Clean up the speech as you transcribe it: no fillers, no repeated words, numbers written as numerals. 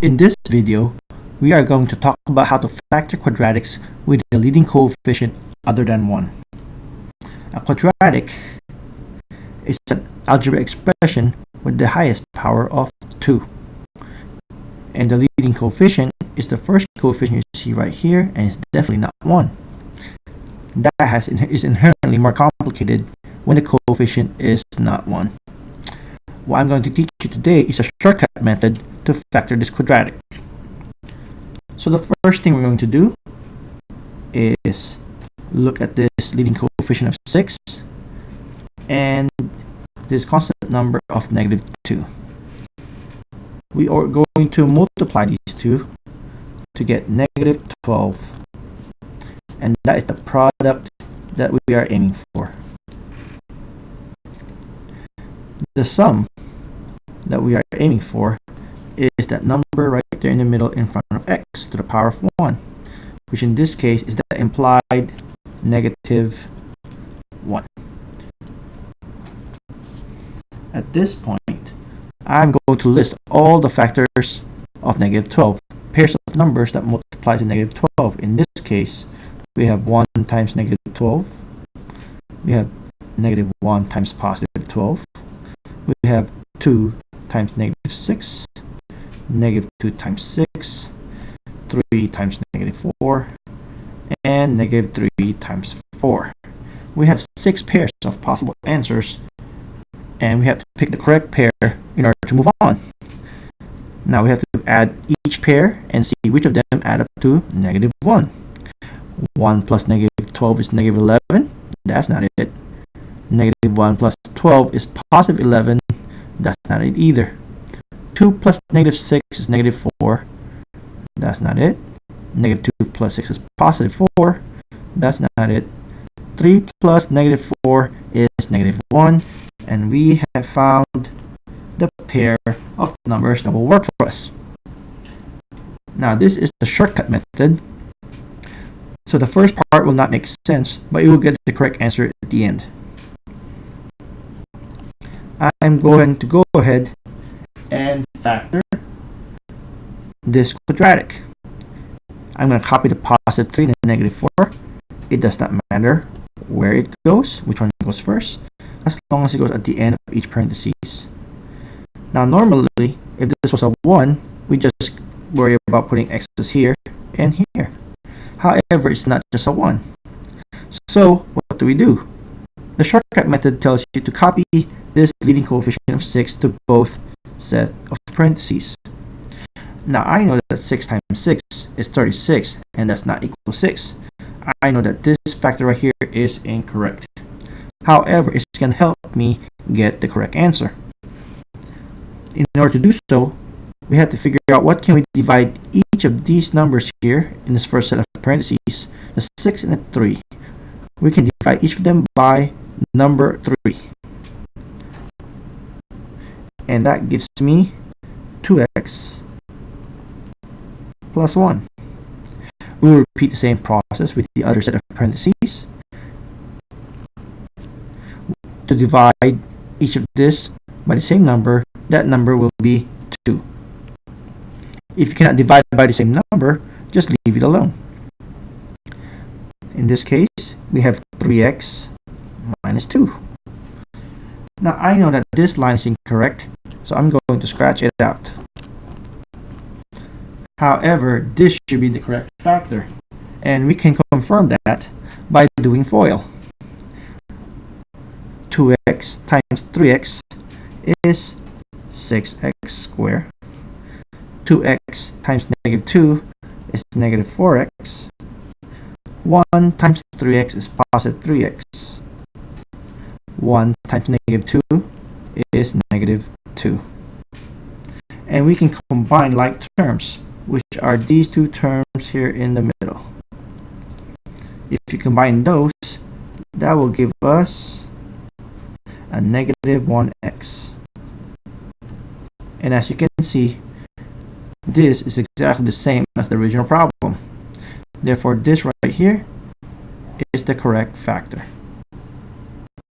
In this video, we are going to talk about how to factor quadratics with a leading coefficient other than 1. A quadratic is an algebraic expression with the highest power of 2. And the leading coefficient is the first coefficient you see right here, and it's definitely not 1. That is inherently more complicated when the coefficient is not 1. What I'm going to teach you today is a shortcut method to factor this quadratic. So the first thing we're going to do is look at this leading coefficient of 6 and this constant number of -2. We are going to multiply these two to get -12, and that is the product that we are aiming for. The sum that we are aiming for is that number right there in the middle in front of x to the power of 1, which in this case is the implied -1. At this point, I'm going to list all the factors of -12, pairs of numbers that multiply to -12. In this case, we have 1 times -12, we have -1 times +12, we have 2 times -6, -2 times 6, 3 times -4, and -3 times 4. We have 6 pairs of possible answers, and we have to pick the correct pair in order to move on. Now we have to add each pair and see which of them add up to -1. 1 plus -12 is -11. That's not it. -1 plus 12 is +11. That's not it either. 2 plus -6 is -4. That's not it. -2 plus 6 is +4. That's not it. 3 plus -4 is -1. And we have found the pair of numbers that will work for us. Now this is the shortcut method. So the first part will not make sense, but you will get the correct answer at the end. I'm going to go ahead and factor this quadratic. I'm going to copy the +3 and the -4. It does not matter where it goes, which one goes first, as long as it goes at the end of each parentheses. Now normally, if this was a 1, we just worry about putting x's here and here. However, it's not just a 1. So what do we do? The shortcut method tells you to copy this leading coefficient of 6 to both sets of parentheses. Now I know that 6 times 6 is 36, and that's not equal to 6. I know that this factor right here is incorrect. However, it's going to help me get the correct answer. In order to do so, we have to figure out what can we divide each of these numbers here in this first set of parentheses, the 6 and the 3. We can divide each of them by number 3. And that gives me 2x plus 1. We will repeat the same process with the other set of parentheses. To divide each of this by the same number, that number will be 2. If you cannot divide by the same number, just leave it alone. In this case, we have 3x minus 2. Now I know that this line is incorrect, so I'm going to scratch it out. However, this should be the correct factor, and we can confirm that by doing FOIL. 2x times 3x is 6x squared. 2x times -2 is -4x. 1 times 3x is +3x. 1 times -2 is -2. And we can combine like terms, which are these two terms here in the middle. If you combine those, that will give us a -1x. And as you can see, this is exactly the same as the original problem. Therefore, this right here is the correct factor.